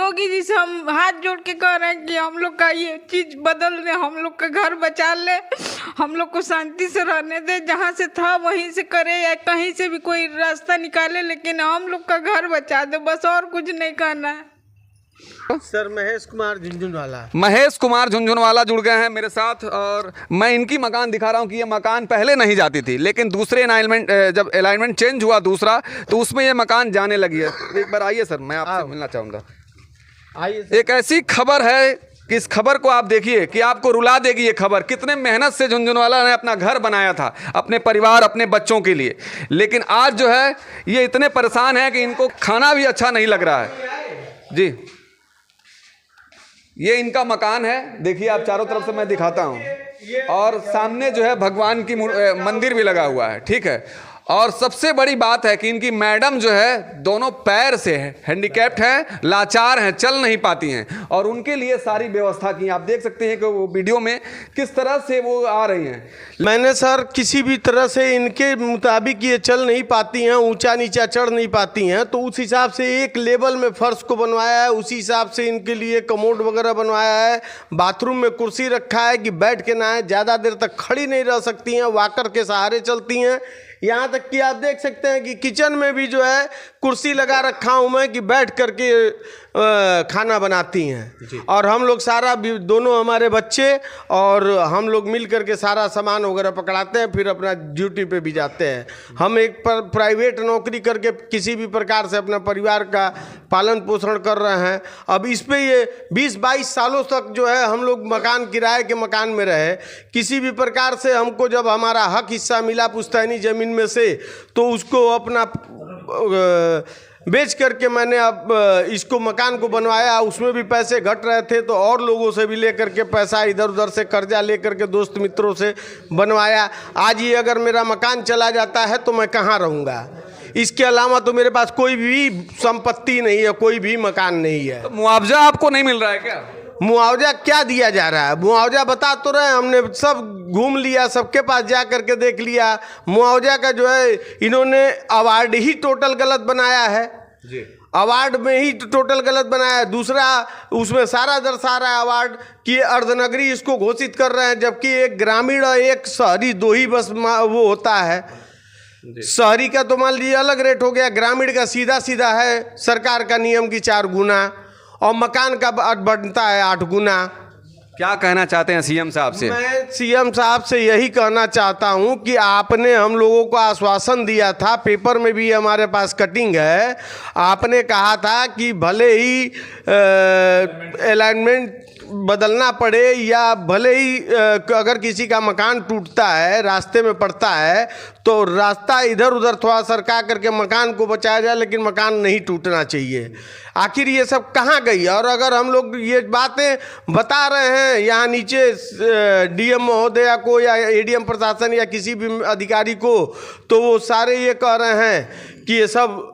योगी जी से हम हाथ जोड़ के कह रहे हैं कि हम लोग का ये चीज़ बदल दे, हम लोग का घर बचा ले, हम लोग को शांति से रहने दे, जहाँ से था वहीं से करे या कहीं से भी कोई रास्ता निकाले, लेकिन हम लोग का घर बचा दे, बस और कुछ नहीं कहना है। सर महेश कुमार झुनझुनवाला। महेश कुमार झुनझुनवाला जुड़ गए हैं मेरे साथ, और मैं इनकी मकान दिखा रहा हूं कि ये मकान पहले नहीं जाती थी, लेकिन दूसरे अलाइनमेंट जब अलाइनमेंट चेंज हुआ दूसरा, तो उसमें ये मकान जाने लगी है। एक बार आइए सर, मैं आपसे मिलना चाहूँगा। आइए। एक ऐसी खबर है कि इस खबर को आप देखिए कि आपको रुला देगी ये खबर। कितने मेहनत से झुनझुनवाला ने अपना घर बनाया था अपने परिवार अपने बच्चों के लिए, लेकिन आज जो है ये इतने परेशान हैं कि इनको खाना भी अच्छा नहीं लग रहा है। जी, ये इनका मकान है, देखिए आप चारों तरफ से मैं दिखाता हूँ, और सामने जो है भगवान की मंदिर भी लगा हुआ है, ठीक है। और सबसे बड़ी बात है कि इनकी मैडम जो है दोनों पैर से है, हैंडीकैप्ड हैं, लाचार हैं, चल नहीं पाती हैं, और उनके लिए सारी व्यवस्था की। आप देख सकते हैं कि वो वीडियो में किस तरह से वो आ रही हैं। मैंने सर किसी भी तरह से इनके मुताबिक ये चल नहीं पाती हैं, ऊंचा नीचा चढ़ नहीं पाती हैं, तो उस हिसाब से एक लेवल में फर्श को बनवाया है, उसी हिसाब से इनके लिए कमोड वगैरह बनवाया है, बाथरूम में कुर्सी रखा है कि बैठ के नहाएं, ज़्यादा देर तक खड़ी नहीं रह सकती हैं, वॉकर के सहारे चलती हैं। यहाँ तक कि आप देख सकते हैं कि किचन में भी जो है कुर्सी लगा रखा हूँ मैं कि बैठ करके खाना बनाती हैं। और हम लोग सारा दोनों हमारे बच्चे और हम लोग मिल करके सारा सामान वगैरह पकड़ाते हैं, फिर अपना ड्यूटी पे भी जाते हैं। हम एक प्राइवेट नौकरी करके किसी भी प्रकार से अपना परिवार का पालन पोषण कर रहे हैं। अब इस पे ये 20-22 सालों तक जो है हम लोग मकान किराए के मकान में रहे। किसी भी प्रकार से हमको जब हमारा हक हिस्सा मिला पुश्तैनी ज़मीन में से, तो उसको अपना बेच करके मैंने अब इसको मकान को बनवाया। उसमें भी पैसे घट रहे थे, तो और लोगों से भी लेकर के पैसा इधर उधर से कर्जा लेकर के दोस्त मित्रों से बनवाया। आज ये अगर मेरा मकान चला जाता है तो मैं कहाँ रहूँगा? इसके अलावा तो मेरे पास कोई भी संपत्ति नहीं है, कोई भी मकान नहीं है। तो मुआवजा आपको नहीं मिल रहा है क्या? मुआवजा क्या दिया जा रहा है? मुआवजा बता तो रहे, हमने सब घूम लिया, सबके पास जा करके देख लिया। मुआवजा का जो है इन्होंने अवार्ड ही टोटल गलत बनाया है जी। अवार्ड में ही टोटल गलत बनाया है। दूसरा उसमें सारा दर्शा रहा है अवार्ड कि अर्धनगरी इसको घोषित कर रहे हैं, जबकि एक ग्रामीण और एक शहरी दो ही बस वो होता है। शहरी का तो मान लीजिए अलग रेट हो गया, ग्रामीण का सीधा सीधा है सरकार का नियम की 4 गुना, और मकान का बनता है 8 गुना। क्या कहना चाहते हैं सीएम साहब से? मैं सीएम साहब से यही कहना चाहता हूं कि आपने हम लोगों को आश्वासन दिया था, पेपर में भी हमारे पास कटिंग है, आपने कहा था कि भले ही अलाइनमेंट बदलना पड़े या भले ही अगर किसी का मकान टूटता है, रास्ते में पड़ता है, तो रास्ता इधर उधर थोड़ा सरका करके मकान को बचाया जाए, लेकिन मकान नहीं टूटना चाहिए। आखिर ये सब कहाँ गई? और अगर हम लोग ये बातें बता रहे हैं यहाँ नीचे डीएम महोदया को या एडीएम प्रशासन या किसी भी अधिकारी को, तो वो सारे ये कह रहे हैं कि ये सब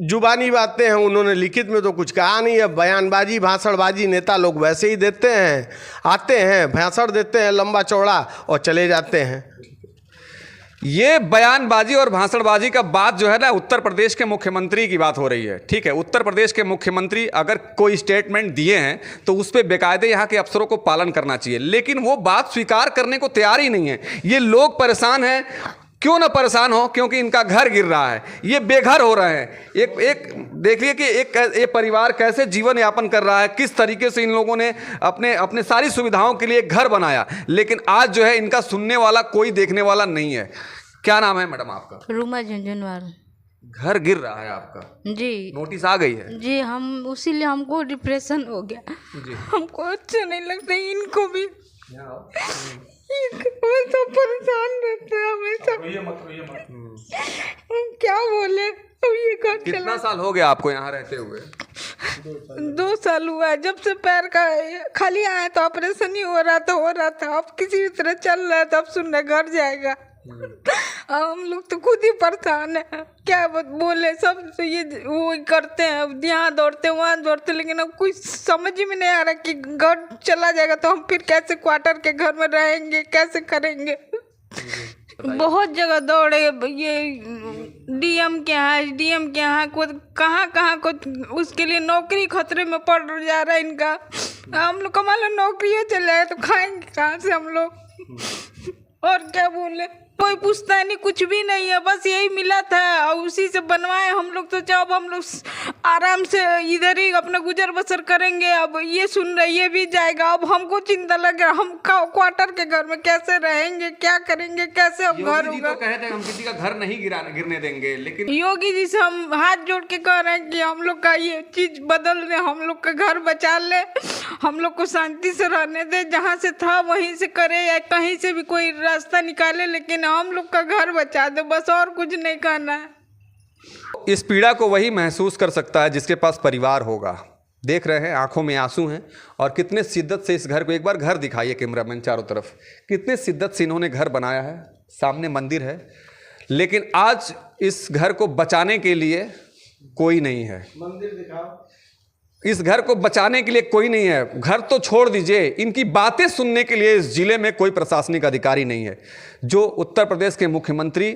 जुबानी बातें हैं, उन्होंने लिखित में तो कुछ कहा नहीं है। बयानबाजी भाषणबाजी नेता लोग वैसे ही देते हैं, आते हैं भाषण देते हैं लंबा चौड़ा और चले जाते हैं। ये बयानबाजी और भाषणबाजी का बात जो है ना, उत्तर प्रदेश के मुख्यमंत्री की बात हो रही है, ठीक है। उत्तर प्रदेश के मुख्यमंत्री अगर कोई स्टेटमेंट दिए हैं तो उस पर बेकायदे यहाँ के अफसरों को पालन करना चाहिए, लेकिन वो बात स्वीकार करने को तैयार ही नहीं है। ये लोग परेशान हैं, क्यों ना परेशान हो, क्योंकि इनका घर गिर रहा है, ये बेघर हो रहे हैं। एक देखिए कि एक परिवार कैसे जीवन यापन कर रहा है, किस तरीके से इन लोगों ने अपने सारी सुविधाओं के लिए एक घर बनाया, लेकिन आज जो है इनका सुनने वाला कोई देखने वाला नहीं है। क्या नाम है मैडम आपका? रूमा झुनझुनवाला। घर गिर रहा है आपका जी, नोटिस आ गई है जी। हम उसीलिए हमको डिप्रेशन हो गया जी। हमको अच्छा नहीं लगता, इनको भी हमेशा परेशान रहते हैं, हमेशा। हम क्या बोले? अब ये घर कितना साल हो गया आपको यहाँ रहते हुए? 2 साल हुआ है। जब से पैर का खाली आया तो ऑपरेशन ही हो रहा था। अब किसी भी तरह चल रहा है, तब सुनने घर जाएगा। हम लोग तो खुद ही परेशान है, क्या बोले। सब तो ये वो करते हैं, अब यहाँ दौड़ते वहाँ दौड़ते, लेकिन अब कुछ समझ में नहीं आ रहा कि घर चला जाएगा तो हम फिर कैसे क्वार्टर के घर में रहेंगे, कैसे करेंगे। बहुत जगह दौड़े, ये डीएम के यहाँ, एसडीएम के यहाँ, को कहाँ कहाँ को उसके लिए नौकरी खतरे में पड़ जा रहा है इनका। हम लोग का मान लो नौकरियों चले जाए तो खाएंगे कहाँ से हम लोग? और क्या बोले, कोई पूछता नहीं, कुछ भी नहीं है, बस यही मिला था और उसी से बनवाए हम लोग। तो जब हम लोग आराम से इधर ही अपना गुजर बसर करेंगे, अब ये सुन रहे ये भी जाएगा। अब हमको चिंता लग रहा, हम क्वार्टर के घर में कैसे रहेंगे, क्या करेंगे, कैसे अब घर होगा। तो कहते हैं हम किसी का घर नहीं गिरने देंगे, लेकिन योगी जी से हम हाथ जोड़ के कह रहे हैं कि हम लोग का ये चीज बदल दे, हम लोग का घर बचा ले, हम लोग को शांति से रहने दे, जहाँ से था वहीं से करे या कहीं से भी कोई रास्ता निकाले, लेकिन हम लोग का घर बचा दो, बस और कुछ नहीं करना है। इस पीड़ा को वही महसूस कर सकता है जिसके पास परिवार होगा। देख रहे हैं आंखों में आंसू हैं और कितने शिद्दत से इस घर को, एक बार घर दिखाइए कैमरामैन चारों तरफ, कितने शिद्दत से इन्होंने घर बनाया है। सामने मंदिर है, लेकिन आज इस घर को बचाने के लिए कोई नहीं है। मंदिर दिखाओ। इस घर को बचाने के लिए कोई नहीं है। घर तो छोड़ दीजिए, इनकी बातें सुनने के लिए इस जिले में कोई प्रशासनिक अधिकारी नहीं है जो उत्तर प्रदेश के मुख्यमंत्री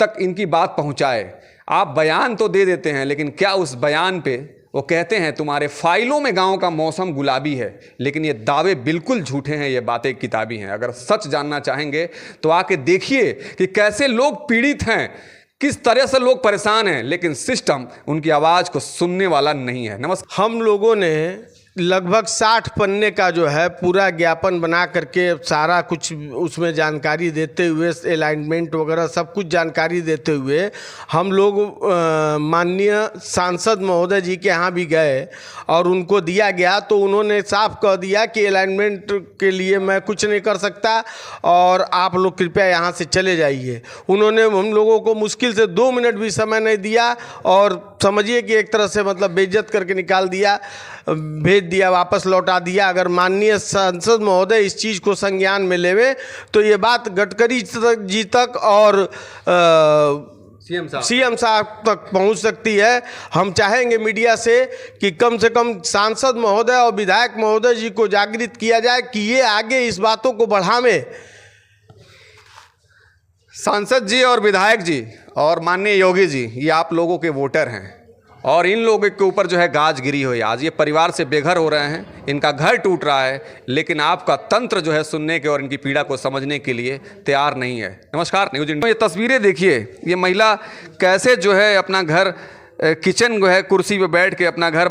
तक इनकी बात पहुंचाए। आप बयान तो दे देते हैं, लेकिन क्या उस बयान पे वो कहते हैं तुम्हारे फाइलों में गांव का मौसम गुलाबी है, लेकिन ये दावे बिल्कुल झूठे हैं, ये बातें किताबी हैं। अगर सच जानना चाहेंगे तो आके देखिए कि कैसे लोग पीड़ित हैं, किस तरह से लोग परेशान हैं, लेकिन सिस्टम उनकी आवाज़ को सुनने वाला नहीं है। नमस्कार। हम लोगों ने लगभग 60 पन्ने का जो है पूरा ज्ञापन बना करके सारा कुछ उसमें जानकारी देते हुए, अलाइनमेंट वगैरह सब कुछ जानकारी देते हुए हम लोग माननीय सांसद महोदय जी के यहाँ भी गए और उनको दिया गया, तो उन्होंने साफ कह दिया कि अलाइनमेंट के लिए मैं कुछ नहीं कर सकता और आप लोग कृपया यहाँ से चले जाइए। उन्होंने हम लोगों को मुश्किल से 2 मिनट भी समय नहीं दिया और समझिए कि एक तरह से मतलब बेइज्जत करके निकाल दिया, भेज दिया, वापस लौटा दिया। अगर माननीय सांसद महोदय इस चीज़ को संज्ञान में लेवे तो ये बात गडकरी जी तक और सीएम साहब तक पहुंच सकती है। हम चाहेंगे मीडिया से कि कम से कम सांसद महोदय और विधायक महोदय जी को जागृत किया जाए कि ये आगे इस बातों को बढ़ावे। सांसद जी और विधायक जी और माननीय योगी जी, ये आप लोगों के वोटर हैं और इन लोगों के ऊपर जो है गाज गिरी हुई। आज ये परिवार से बेघर हो रहे हैं, इनका घर टूट रहा है, लेकिन आपका तंत्र जो है सुनने के और इनकी पीड़ा को समझने के लिए तैयार नहीं है। नमस्कार न्यूज इंडिया। ये तस्वीरें देखिए, ये महिला कैसे जो है अपना घर किचन जो है कुर्सी पे बैठ के अपना घर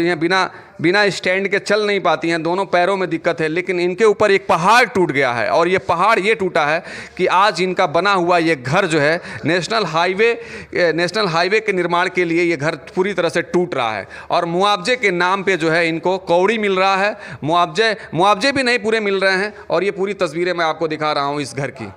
बिना स्टैंड के चल नहीं पाती हैं, दोनों पैरों में दिक्कत है, लेकिन इनके ऊपर एक पहाड़ टूट गया है और ये पहाड़ ये टूटा है कि आज इनका बना हुआ ये घर जो है नेशनल हाईवे के निर्माण के लिए ये घर पूरी तरह से टूट रहा है और मुआवजे के नाम पे जो है इनको कौड़ी मिल रहा है, मुआवजे भी नहीं पूरे मिल रहे हैं। और ये पूरी तस्वीरें मैं आपको दिखा रहा हूँ इस घर की।